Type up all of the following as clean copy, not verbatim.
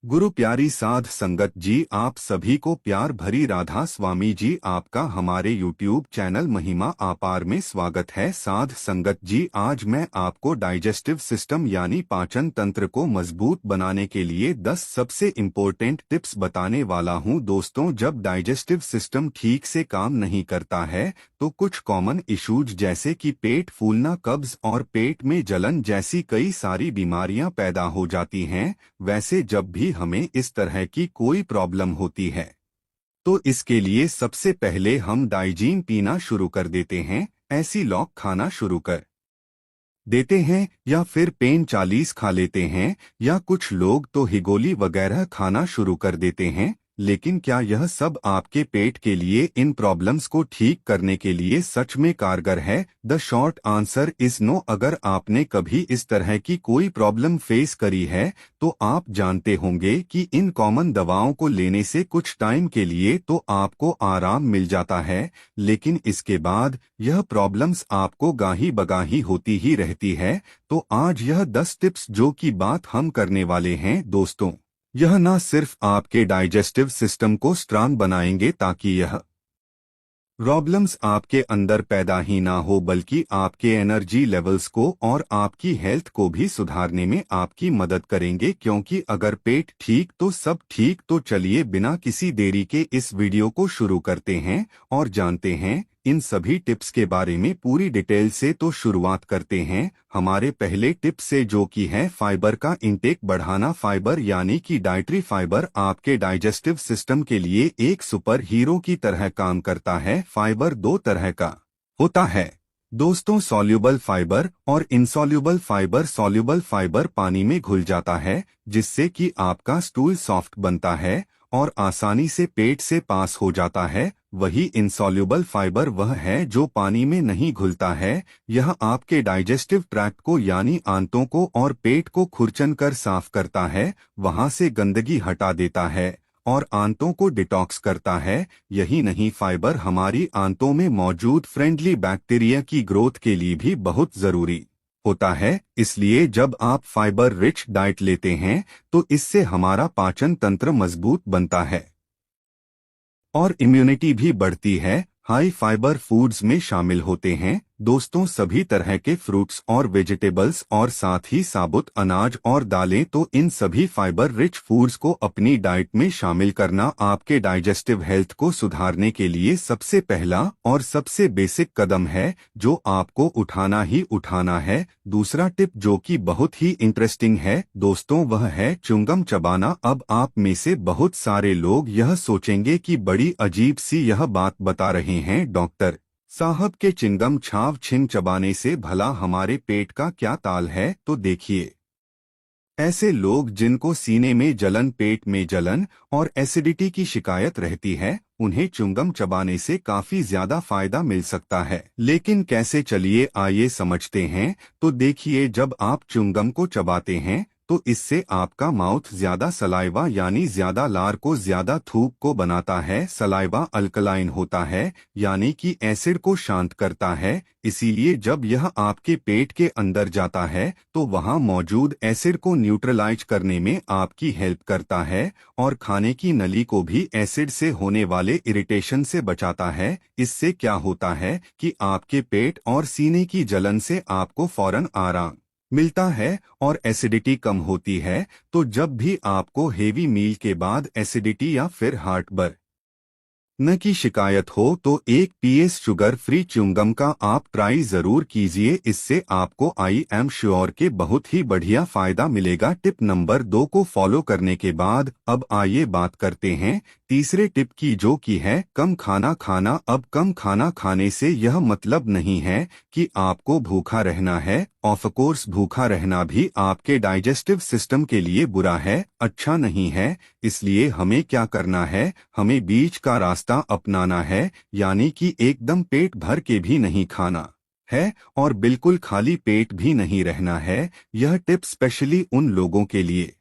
गुरु प्यारी साध संगत जी, आप सभी को प्यार भरी राधा स्वामी जी आपका हमारे YouTube चैनल महिमा अपार में स्वागत है। साध संगत जी, आज मैं आपको डाइजेस्टिव सिस्टम यानी पाचन तंत्र को मजबूत बनाने के लिए 10 सबसे इम्पोर्टेंट टिप्स बताने वाला हूं। दोस्तों, जब डाइजेस्टिव सिस्टम ठीक से काम नहीं करता है तो कुछ कॉमन इश्यूज जैसे कि पेट फूलना, कब्ज और पेट में जलन जैसी कई सारी बीमारियां पैदा हो जाती हैं। वैसे जब भी हमें इस तरह की कोई प्रॉब्लम होती है तो इसके लिए सबसे पहले हम डाइजीन पीना शुरू कर देते हैं, ऐसी लॉक खाना शुरू कर देते हैं या फिर पेन 40 खा लेते हैं, या कुछ लोग तो हिगोली वगैरह खाना शुरू कर देते हैं। लेकिन क्या यह सब आपके पेट के लिए, इन प्रॉब्लम्स को ठीक करने के लिए सच में कारगर है? The short answer is no. अगर आपने कभी इस तरह की कोई प्रॉब्लम फेस करी है तो आप जानते होंगे कि इन कॉमन दवाओं को लेने से कुछ टाइम के लिए तो आपको आराम मिल जाता है, लेकिन इसके बाद यह प्रॉब्लम्स आपको गाही बगाही होती ही रहती है। तो आज यह 10 टिप्स जो की बात हम करने वाले हैं दोस्तों, यह न सिर्फ आपके डाइजेस्टिव सिस्टम को स्ट्रांग बनाएंगे ताकि यह प्रॉब्लम्स आपके अंदर पैदा ही ना हो, बल्कि आपके एनर्जी लेवल्स को और आपकी हेल्थ को भी सुधारने में आपकी मदद करेंगे। क्योंकि अगर पेट ठीक तो सब ठीक। तो चलिए बिना किसी देरी के इस वीडियो को शुरू करते हैं और जानते हैं इन सभी टिप्स के बारे में पूरी डिटेल से। तो शुरुआत करते हैं हमारे पहले टिप से, जो कि है फाइबर का इंटेक बढ़ाना। फाइबर यानी कि डाइटरी फाइबर आपके डाइजेस्टिव सिस्टम के लिए एक सुपर हीरो की तरह काम करता है। फाइबर दो तरह का होता है दोस्तों, सॉल्युबल फाइबर और इनसॉल्युबल फाइबर। सॉल्युबल फाइबर पानी में घुल जाता है जिससे कि आपका स्टूल सॉफ्ट बनता है और आसानी से पेट से पास हो जाता है। वही इनसॉल्युबल फाइबर वह है जो पानी में नहीं घुलता है। यह आपके डाइजेस्टिव ट्रैक्ट को यानी आंतों को और पेट को खुरचन कर साफ करता है, वहां से गंदगी हटा देता है और आंतों को डिटॉक्स करता है। यही नहीं, फाइबर हमारी आंतों में मौजूद फ्रेंडली बैक्टीरिया की ग्रोथ के लिए भी बहुत जरूरी होता है। इसलिए जब आप फाइबर रिच डाइट लेते हैं तो इससे हमारा पाचन तंत्र मजबूत बनता है और इम्यूनिटी भी बढ़ती है। हाई फाइबर फूड्स में शामिल होते हैं दोस्तों सभी तरह के फ्रूट्स और वेजिटेबल्स और साथ ही साबुत अनाज और दालें। तो इन सभी फाइबर रिच फूड्स को अपनी डाइट में शामिल करना आपके डाइजेस्टिव हेल्थ को सुधारने के लिए सबसे पहला और सबसे बेसिक कदम है जो आपको उठाना ही उठाना है। दूसरा टिप जो कि बहुत ही इंटरेस्टिंग है दोस्तों, वह है च्युइंगम चबाना। अब आप में से बहुत सारे लोग यह सोचेंगे कि बड़ी अजीब सी यह बात बता रहे हैं डॉक्टर साहब के चिंगम छाव छिन चबाने से भला हमारे पेट का क्या ताल है। तो देखिए, ऐसे लोग जिनको सीने में जलन, पेट में जलन और एसिडिटी की शिकायत रहती है, उन्हें च्युइंगम चबाने से काफी ज्यादा फायदा मिल सकता है। लेकिन कैसे, चलिए आइए समझते हैं। तो देखिए, जब आप च्युइंगम को चबाते हैं तो इससे आपका माउथ ज्यादा सलाइवा यानी ज्यादा लार को, ज्यादा थूक को बनाता है। सलाइवा अल्कलाइन होता है यानी कि एसिड को शांत करता है। इसीलिए जब यह आपके पेट के अंदर जाता है तो वहां मौजूद एसिड को न्यूट्रलाइज करने में आपकी हेल्प करता है और खाने की नली को भी एसिड से होने वाले इरिटेशन से बचाता है। इससे क्या होता है कि आपके पेट और सीने की जलन से आपको फौरन आराम मिलता है और एसिडिटी कम होती है। तो जब भी आपको हेवी मील के बाद एसिडिटी या फिर हार्टबर्न न की शिकायत हो तो एक पीएस शुगर फ्री च्युइंगम का आप ट्राई जरूर कीजिए। इससे आपको आई एम श्योर के बहुत ही बढ़िया फायदा मिलेगा। टिप नंबर 2 को फॉलो करने के बाद अब आइए बात करते हैं तीसरे टिप की, जो कि है कम खाना खाना। अब कम खाना खाने से यह मतलब नहीं है कि आपको भूखा रहना है। ऑफ कोर्स भूखा रहना भी आपके डाइजेस्टिव सिस्टम के लिए बुरा है, अच्छा नहीं है। इसलिए हमें क्या करना है, हमें बीच का रास्ता अपनाना है, यानी कि एकदम पेट भर के भी नहीं खाना है और बिल्कुल खाली पेट भी नहीं रहना है। यह टिप स्पेशली उन लोगों के लिए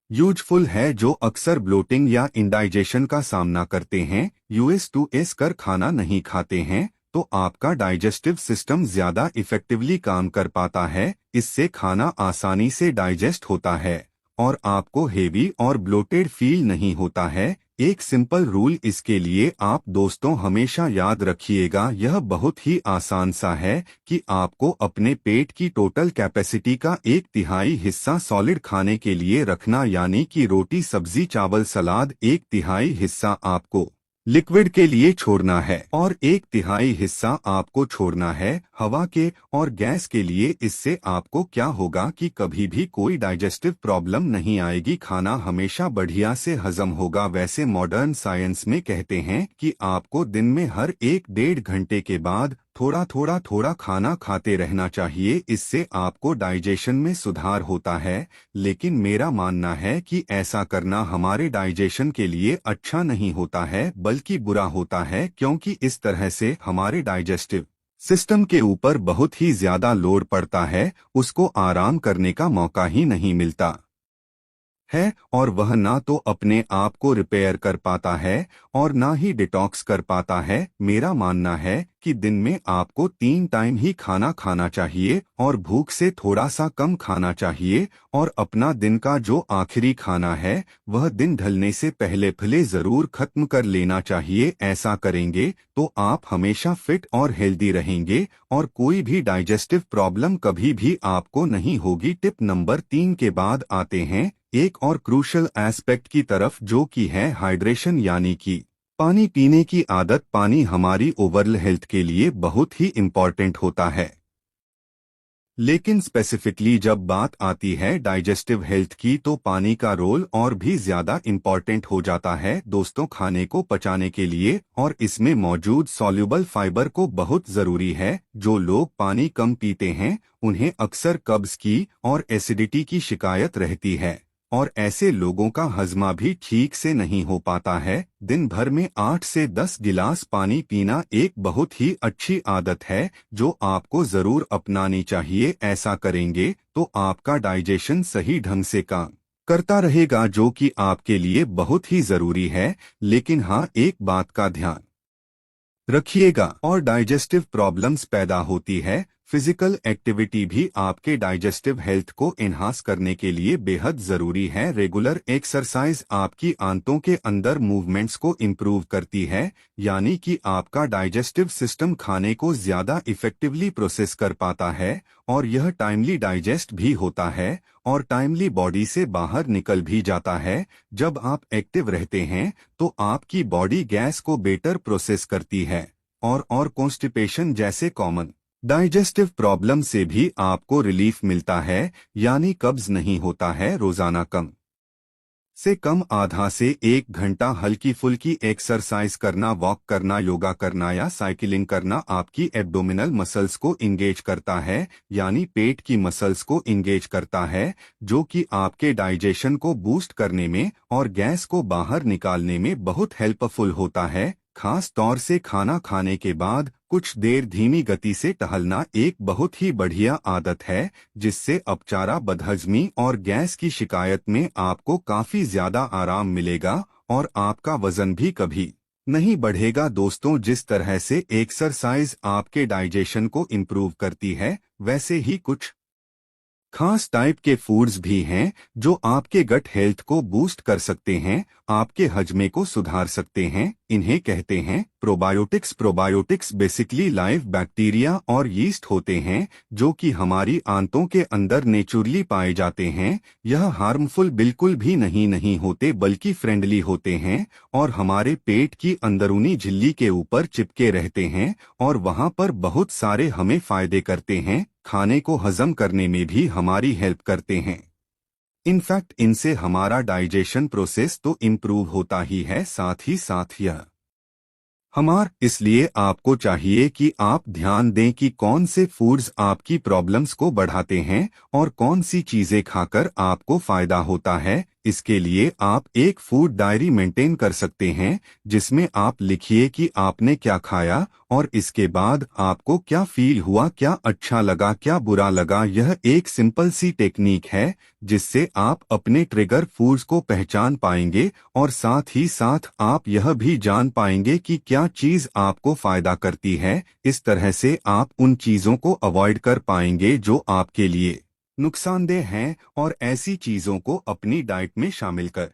यूजफुल है जो अक्सर ब्लोटिंग या इंडाइजेशन का सामना करते हैं। यूएस टू एस कर खाना नहीं खाते हैं तो आपका डाइजेस्टिव सिस्टम ज्यादा इफेक्टिवली काम कर पाता है। इससे खाना आसानी से डाइजेस्ट होता है और आपको हेवी और ब्लोटेड फील नहीं होता है। एक सिंपल रूल इसके लिए आप दोस्तों हमेशा याद रखिएगा, यह बहुत ही आसान सा है कि आपको अपने पेट की टोटल कैपेसिटी का 1/3 हिस्सा सॉलिड खाने के लिए रखना, यानी कि रोटी सब्जी चावल सलाद। 1/3 हिस्सा आपको लिक्विड के लिए छोड़ना है और 1/3 हिस्सा आपको छोड़ना है हवा के और गैस के लिए। इससे आपको क्या होगा कि कभी भी कोई डाइजेस्टिव प्रॉब्लम नहीं आएगी, खाना हमेशा बढ़िया से हजम होगा। वैसे मॉडर्न साइंस में कहते हैं कि आपको दिन में हर 1-1.5 घंटे के बाद थोड़ा खाना खाते रहना चाहिए, इससे आपको डाइजेशन में सुधार होता है। लेकिन मेरा मानना है कि ऐसा करना हमारे डाइजेशन के लिए अच्छा नहीं होता है, बल्कि बुरा होता है, क्योंकि इस तरह से हमारे डाइजेस्टिव सिस्टम के ऊपर बहुत ही ज्यादा लोड पड़ता है, उसको आराम करने का मौका ही नहीं मिलता है और वह ना तो अपने आप को रिपेयर कर पाता है और ना ही डिटॉक्स कर पाता है। मेरा मानना है कि दिन में आपको 3 टाइम ही खाना खाना चाहिए और भूख से थोड़ा सा कम खाना चाहिए, और अपना दिन का जो आखिरी खाना है वह दिन ढलने से पहले जरूर खत्म कर लेना चाहिए। ऐसा करेंगे तो आप हमेशा फिट और हेल्दी रहेंगे और कोई भी डाइजेस्टिव प्रॉब्लम कभी भी आपको नहीं होगी। टिप नंबर 3 के बाद आते हैं एक और क्रूशल एस्पेक्ट की तरफ, जो कि है हाइड्रेशन, यानी कि पानी पीने की आदत। पानी हमारी ओवरऑल हेल्थ के लिए बहुत ही इम्पॉर्टेंट होता है, लेकिन स्पेसिफिकली जब बात आती है डाइजेस्टिव हेल्थ की तो पानी का रोल और भी ज्यादा इम्पॉर्टेंट हो जाता है दोस्तों, खाने को पचाने के लिए, और इसमें मौजूद सॉल्युबल फाइबर को बहुत जरूरी है। जो लोग पानी कम पीते हैं उन्हें अक्सर कब्ज की और एसिडिटी की शिकायत रहती है, और ऐसे लोगों का हजमा भी ठीक से नहीं हो पाता है। दिन भर में 8 से 10 गिलास पानी पीना एक बहुत ही अच्छी आदत है जो आपको जरूर अपनानी चाहिए। ऐसा करेंगे तो आपका डाइजेशन सही ढंग से काम करता रहेगा, जो कि आपके लिए बहुत ही जरूरी है। लेकिन हाँ, एक बात का ध्यान रखिएगा, और डाइजेस्टिव प्रॉब्लम्स पैदा होती है। फिजिकल एक्टिविटी भी आपके डाइजेस्टिव हेल्थ को एनहांस करने के लिए बेहद जरूरी है। रेगुलर एक्सरसाइज आपकी आंतों के अंदर मूवमेंट्स को इम्प्रूव करती है, यानी कि आपका डाइजेस्टिव सिस्टम खाने को ज्यादा इफेक्टिवली प्रोसेस कर पाता है, और यह टाइमली डाइजेस्ट भी होता है और टाइमली बॉडी से बाहर निकल भी जाता है। जब आप एक्टिव रहते हैं तो आपकी बॉडी गैस को बेटर प्रोसेस करती है, और कॉन्स्टिपेशन जैसे कॉमन डाइजेस्टिव प्रॉब्लम से भी आपको रिलीफ मिलता है, यानी कब्ज नहीं होता है। रोजाना कम से कम आधा से 1 घंटा हल्की फुल्की एक्सरसाइज करना, वॉक करना, योगा करना या साइकिलिंग करना आपकी एब्डोमिनल मसल्स को इंगेज करता है, यानी पेट की मसल्स को इंगेज करता है, जो कि आपके डाइजेशन को बूस्ट करने में और गैस को बाहर निकालने में बहुत हेल्पफुल होता है। खास तौर से खाना खाने के बाद कुछ देर धीमी गति से टहलना एक बहुत ही बढ़िया आदत है, जिससे अपचारा, बदहजमी और गैस की शिकायत में आपको काफी ज्यादा आराम मिलेगा और आपका वजन भी कभी नहीं बढ़ेगा। दोस्तों, जिस तरह से एक्सरसाइज आपके डाइजेशन को इम्प्रूव करती है, वैसे ही कुछ खास टाइप के फूड्स भी हैं जो आपके गट हेल्थ को बूस्ट कर सकते हैं, आपके हजमे को सुधार सकते हैं। इन्हें कहते हैं probiotics. Probiotics basically live bacteria और यीस्ट होते हैं जो कि हमारी आंतों के अंदर नेचुरली पाए जाते हैं। यह हार्मफुल बिल्कुल भी नहीं होते, बल्कि फ्रेंडली होते हैं और हमारे पेट की अंदरूनी झिल्ली के ऊपर चिपके रहते हैं और वहां पर बहुत सारे हमें फायदे करते हैं। खाने को हजम करने में भी हमारी हेल्प करते हैं। इनफैक्ट इनसे हमारा डाइजेशन प्रोसेस तो इम्प्रूव होता ही है, साथ ही साथ यह इसलिए आपको चाहिए कि आप ध्यान दें कि कौन से फूड्स आपकी प्रॉब्लम्स को बढ़ाते हैं और कौन सी चीजें खाकर आपको फायदा होता है। इसके लिए आप एक फूड डायरी मेंटेन कर सकते हैं, जिसमें आप लिखिए कि आपने क्या खाया और इसके बाद आपको क्या फील हुआ, क्या अच्छा लगा, क्या बुरा लगा। यह एक सिंपल सी टेक्निक है जिससे आप अपने ट्रिगर फूड्स को पहचान पाएंगे और साथ ही साथ आप यह भी जान पाएंगे कि क्या चीज आपको फायदा करती है। इस तरह से आप उन चीजों को अवॉइड कर पाएंगे जो आपके लिए नुकसानदेह हैं और ऐसी चीजों को अपनी डाइट में शामिल कर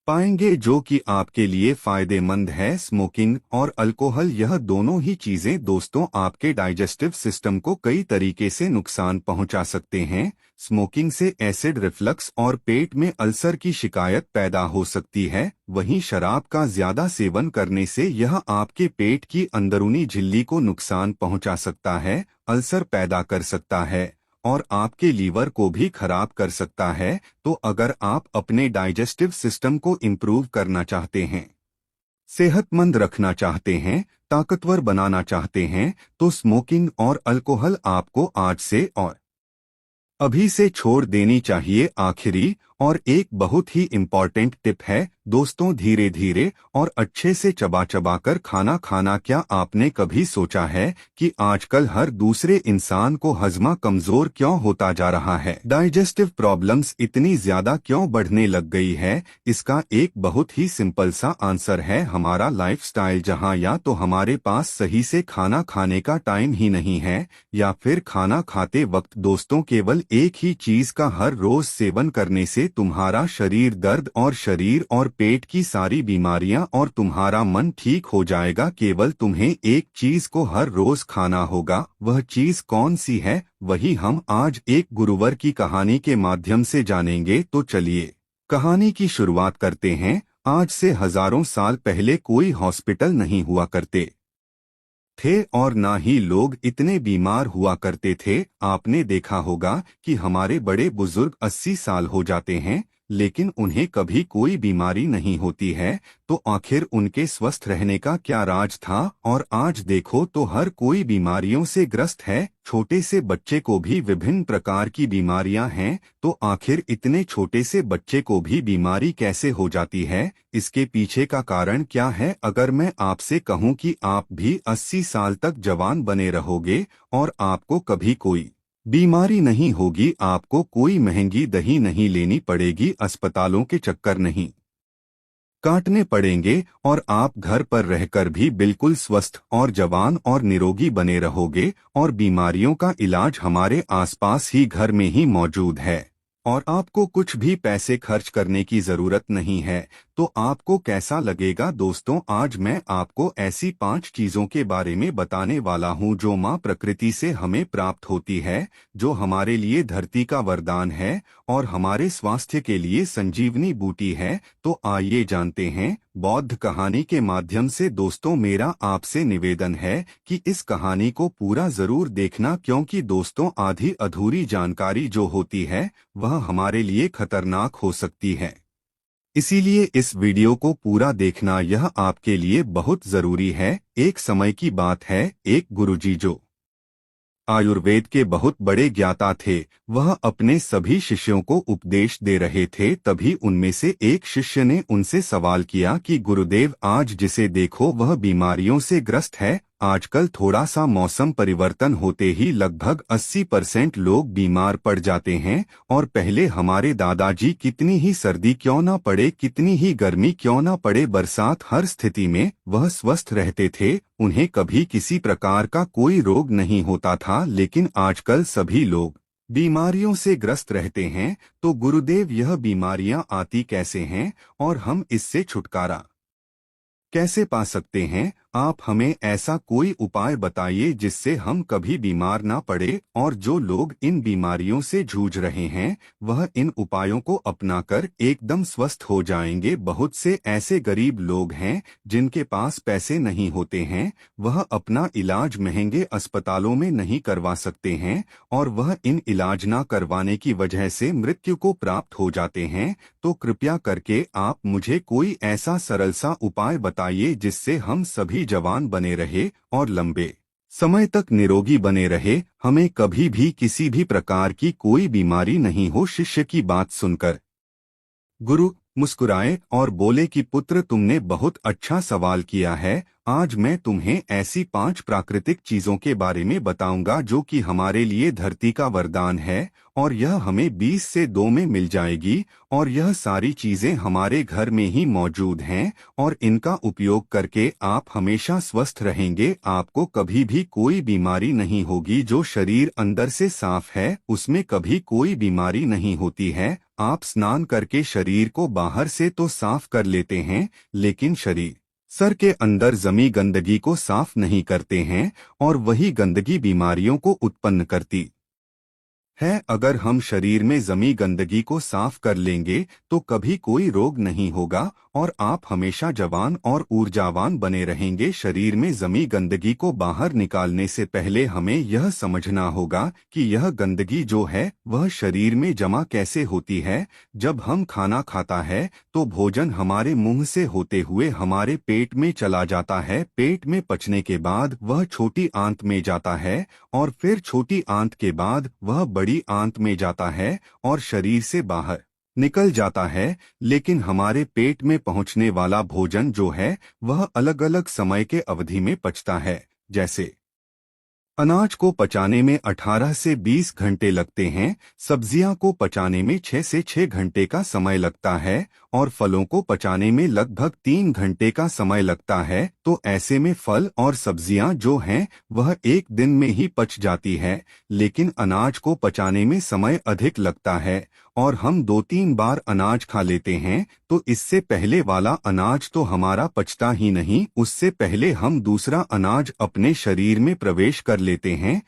पाएंगे जो कि आपके लिए फायदेमंद है। स्मोकिंग और अल्कोहल, यह दोनों ही चीजें दोस्तों आपके डाइजेस्टिव सिस्टम को कई तरीके से नुकसान पहुंचा सकते हैं। स्मोकिंग से एसिड रिफ्लक्स और पेट में अल्सर की शिकायत पैदा हो सकती है। वहीं शराब का ज्यादा सेवन करने से यह आपके पेट की अंदरूनी झिल्ली को नुकसान पहुंचा सकता है, अल्सर पैदा कर सकता है और आपके लीवर को भी खराब कर सकता है। तो अगर आप अपने डाइजेस्टिव सिस्टम को इम्प्रूव करना चाहते हैं, सेहतमंद रखना चाहते हैं, ताकतवर बनाना चाहते हैं, तो स्मोकिंग और अल्कोहल आपको आज से और अभी से छोड़ देनी चाहिए। आखिरी और एक बहुत ही इम्पॉर्टेंट टिप है दोस्तों, धीरे धीरे और अच्छे से चबा चबा कर खाना खाना। क्या आपने कभी सोचा है कि आजकल हर दूसरे इंसान को हजमा कमजोर क्यों होता जा रहा है? डाइजेस्टिव प्रॉब्लम्स इतनी ज्यादा क्यों बढ़ने लग गई है? इसका एक बहुत ही सिंपल सा आंसर है हमारा लाइफस्टाइल, जहां या तो हमारे पास सही से खाना खाने का टाइम ही नहीं है, या फिर खाना खाते वक्त दोस्तों केवल एक ही चीज का हर रोज सेवन करने से तुम्हारा शरीर दर्द और शरीर और पेट की सारी बीमारियां और तुम्हारा मन ठीक हो जाएगा। केवल तुम्हें एक चीज को हर रोज खाना होगा। वह चीज कौन सी है, वही हम आज एक गुरुवर की कहानी के माध्यम से जानेंगे। तो चलिए कहानी की शुरुआत करते हैं। आज से हजारों साल पहले कोई हॉस्पिटल नहीं हुआ करते थे और ना ही लोग इतने बीमार हुआ करते थे। आपने देखा होगा कि हमारे बड़े बुजुर्ग 80 साल हो जाते हैं लेकिन उन्हें कभी कोई बीमारी नहीं होती है। तो आखिर उनके स्वस्थ रहने का क्या राज था? और आज देखो तो हर कोई बीमारियों से ग्रस्त है। छोटे से बच्चे को भी विभिन्न प्रकार की बीमारियां हैं। तो आखिर इतने छोटे से बच्चे को भी बीमारी कैसे हो जाती है? इसके पीछे का कारण क्या है? अगर मैं आपसे कहूं कि आप भी 80 साल तक जवान बने रहोगे और आपको कभी कोई बीमारी नहीं होगी, आपको कोई महंगी दही नहीं लेनी पड़ेगी, अस्पतालों के चक्कर नहीं काटने पड़ेंगे और आप घर पर रहकर भी बिल्कुल स्वस्थ और जवान और निरोगी बने रहोगे और बीमारियों का इलाज हमारे आसपास ही घर में ही मौजूद है और आपको कुछ भी पैसे खर्च करने की जरूरत नहीं है। तो आपको कैसा लगेगा दोस्तों? आज मैं आपको ऐसी 5 चीजों के बारे में बताने वाला हूं जो मां प्रकृति से हमें प्राप्त होती है, जो हमारे लिए धरती का वरदान है और हमारे स्वास्थ्य के लिए संजीवनी बूटी है। तो आइए जानते हैं बौद्ध कहानी के माध्यम से। दोस्तों मेरा आपसे निवेदन है कि इस कहानी को पूरा जरूर देखना, क्योंकि दोस्तों आधी अधूरी जानकारी जो होती है वह हमारे लिए खतरनाक हो सकती है। इसीलिए इस वीडियो को पूरा देखना यह आपके लिए बहुत जरूरी है। एक समय की बात है, एक गुरुजी जो आयुर्वेद के बहुत बड़े ज्ञाता थे, वह अपने सभी शिष्यों को उपदेश दे रहे थे। तभी उनमें से एक शिष्य ने उनसे सवाल किया कि गुरुदेव, आज जिसे देखो वह बीमारियों से ग्रस्त है। आजकल थोड़ा सा मौसम परिवर्तन होते ही लगभग 80% लोग बीमार पड़ जाते हैं और पहले हमारे दादाजी कितनी ही सर्दी क्यों ना पड़े, कितनी ही गर्मी क्यों ना पड़े, बरसात, हर स्थिति में वह स्वस्थ रहते थे। उन्हें कभी किसी प्रकार का कोई रोग नहीं होता था। लेकिन आजकल सभी लोग बीमारियों से ग्रस्त रहते हैं। तो गुरुदेव, यह बीमारियां आती कैसे हैं और हम इससे छुटकारा कैसे पा सकते हैं? आप हमें ऐसा कोई उपाय बताइए जिससे हम कभी बीमार ना पड़े। और जो लोग इन बीमारियों से जूझ रहे हैं वह इन उपायों को अपनाकर एकदम स्वस्थ हो जाएंगे। बहुत से ऐसे गरीब लोग हैं जिनके पास पैसे नहीं होते हैं, वह अपना इलाज महंगे अस्पतालों में नहीं करवा सकते हैं और वह इन इलाज ना करवाने की वजह से मृत्यु को प्राप्त हो जाते हैं। तो कृपया करके आप मुझे कोई ऐसा सरल सा उपाय बताइए जिससे हम सभी जवान बने रहे और लंबे समय तक निरोगी बने रहे, हमें कभी भी किसी भी प्रकार की कोई बीमारी नहीं हो। शिष्य की बात सुनकर गुरु मुस्कुराए और बोले कि पुत्र, तुमने बहुत अच्छा सवाल किया है। आज मैं तुम्हें ऐसी 5 प्राकृतिक चीजों के बारे में बताऊंगा जो कि हमारे लिए धरती का वरदान है और यह हमें 20 से 2 में मिल जाएगी और यह सारी चीजें हमारे घर में ही मौजूद हैं और इनका उपयोग करके आप हमेशा स्वस्थ रहेंगे। आपको कभी भी कोई बीमारी नहीं होगी। जो शरीर अंदर से साफ है उसमें कभी कोई बीमारी नहीं होती है। आप स्नान करके शरीर को बाहर से तो साफ कर लेते हैं लेकिन सर के अंदर जमी गंदगी को साफ नहीं करते हैं और वही गंदगी बीमारियों को उत्पन्न करती है। अगर हम शरीर में जमी गंदगी को साफ कर लेंगे तो कभी कोई रोग नहीं होगा और आप हमेशा जवान और ऊर्जावान बने रहेंगे। शरीर में जमी गंदगी को बाहर निकालने से पहले हमें यह समझना होगा कि यह गंदगी जो है वह शरीर में जमा कैसे होती है। जब हम खाना खाता है तो भोजन हमारे मुंह से होते हुए हमारे पेट में चला जाता है। पेट में पचने के बाद वह छोटी आंत में जाता है और फिर छोटी आंत के बाद वह बड़ी आंत में जाता है और शरीर से बाहर निकल जाता है। लेकिन हमारे पेट में पहुंचने वाला भोजन जो है वह अलग अलग समय के अवधि में पचता है। जैसे अनाज को पचाने में 18 से 20 घंटे लगते हैं, सब्जियां को पचाने में 6 से 6 घंटे का समय लगता है और फलों को पचाने में लगभग 3 घंटे का समय लगता है। तो ऐसे में फल और सब्जियां जो हैं वह एक दिन में ही पच जाती है, लेकिन अनाज को पचाने में समय अधिक लगता है और हम 2-3 बार अनाज खा लेते हैं। तो इससे पहले वाला अनाज तो हमारा पचता ही नहीं, उससे पहले हम दूसरा अनाज अपने शरीर में प्रवेश कर लेते हैं।